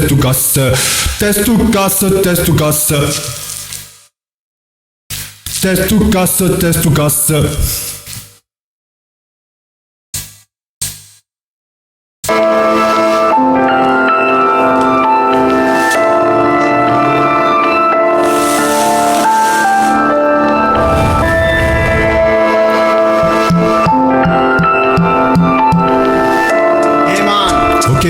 Testugas, Testugas, Testugas, Testugas, Testugas. Ok,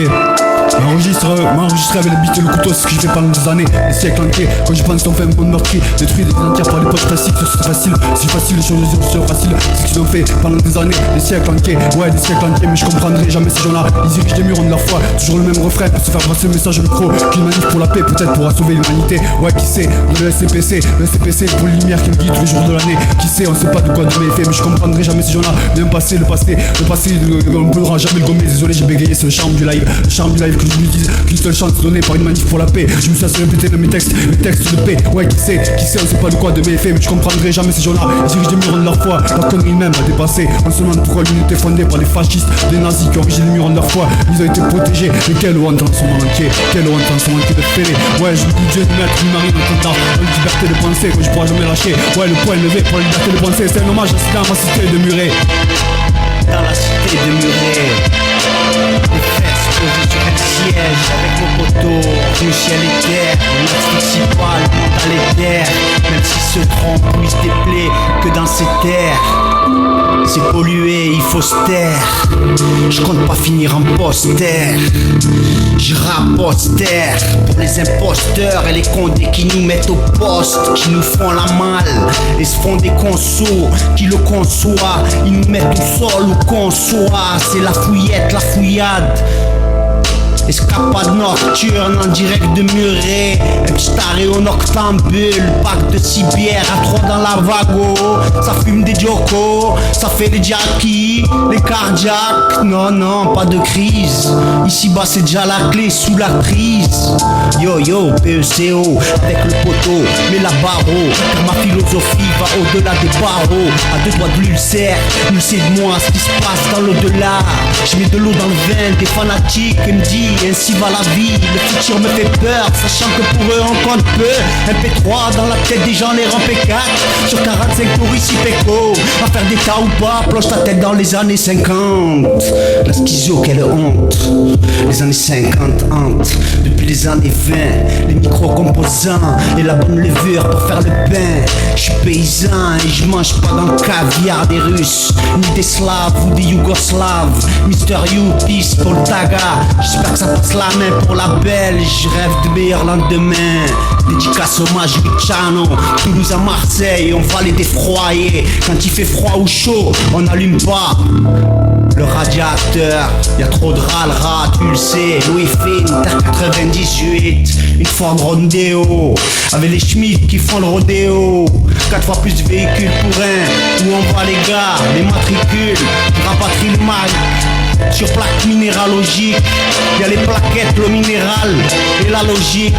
m'enregistrer avec le beat et le couteau, c'est ce que je fais pendant des années, des siècles entiers. Quand je pense qu'on fait un bon meurtrier, détruit des entières par les potes classiques, c'est facile, c'est facile, les choses sont faciles. C'est ce qu'ils ont fait pendant des années, des siècles entiers, ouais, des siècles entiers. Mais je comprendrai jamais ces gens-là, ils dirigent des murs de la foi. Toujours le même refrain pour se faire passer le message au micro. Qu'une manif pour la paix, peut-être pourra sauver l'humanité. Ouais, qui sait, le SCPC pour les lumières qui me guident tous les jours de l'année. Qui sait, on sait pas de quoi demain est fait, mais je comprendrai jamais ces gens-là. Même passé, le passé, on ne pourra jamais le gommer. Désolé, j'ai bégayé, c'est le charme du live que je lui dise qu'une seule chance donnée par une manif pour la paix. Je me suis assez répété dans mes textes de paix. Ouais, qui sait, on sait pas de quoi demain est fait, mais je comprendrai jamais ces gens-là. Ils dirigent des murs de leur foi, la connerie même a dépassé. On se demande pourquoi l'unité fondée par les fascistes, les nazis qui ont érigé les murs de leur foi. Ils ont été protégés, mais quelle honte en son entier, quelle honte en son entier de fêler. Ouais, je me dis Dieu de maître, une marine en contact, une liberté de penser que je pourrai jamais lâcher. Ouais, le poing levé pour la liberté de penser, c'est un hommage à ma cité de Muret. Dans la cité de Muret, les fesses posées sur un siège avec mon poteau, le ciel et terre, on n'asphyxie pas le monde à l'éther. Même s'il se trompe ou il se déplaît que dans ces terres, c'est pollué, il faut se taire. Je compte pas finir en poster, je raposter pour les imposteurs et les condés qui nous mettent au poste, qui nous font la malle et se font des consos, qui le conçoivent, ils nous mettent au sol ou qu'on soit. C'est la fouillette, la fouillade. Escapade nocturne en direct de Muret. Un petit taré au noctambule, pack de 6 bières à 3 dans la vago. Ça fume des jokos, ça fait des jackies, les cardiaques. Non, non, pas de crise. Ici bas c'est déjà la clé sous la prise. Yo yo, PECO, avec le poteau, mais la barreau. Car ma philosophie va au-delà des barreaux. À 2 doigts de l'ulcère, nul sait de moi ce qui se passe dans l'au-delà. Je mets de l'eau dans le vin des fanatiques et me dis ainsi va la vie, le futur me fait peur, sachant que pour eux on compte peu. MP3 dans la tête des gens, les rampes 4 sur 45 pour ici Péco. À faire des tas ou pas, plonge ta tête dans les années 50. La schizo, quelle honte. Les années 50 hantent depuis les années 20. Les micro-composants et la bonne levure pour faire le pain. Je suis paysan et je mange pas dans le caviar des Russes, ni des Slaves ou des Yougoslaves. Mister You, peace pour le taga. J'espère que ça passe la main pour la Belge. Rêve de meilleur lendemain. Dédicace hommage Luciano. Toulouse à Marseille, on va les défroyer. Quand il fait froid ou chaud, on n'allume pas le radiateur. Y'a trop de râle-rat, tu le sais. Louis Finn, Terre 98. Une Ford Rodeo avec les Schmitt qui font le rodéo. 4 fois plus de véhicules pour un. Où on va les gars, les matricules, rapatrie le mag. Sur plaque minéralogique, y'a les plaquettes, le minéral et la logique.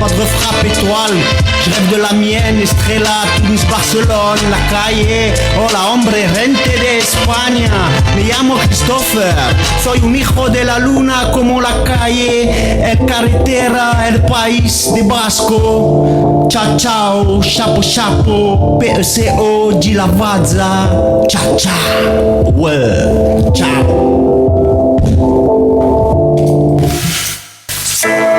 Pas de refrappe étoile, je rêve de la mienne, Estrella, Toulouse, Barcelone, la calle. Hola hombre, gente de España, me llamo Christopher. Soy un hijo de la luna como la calle, el carretera, el país de Basco. Ciao ciao, chapo chapo, PECO, Gilavazza. Ciao ciao, ouais, ciao.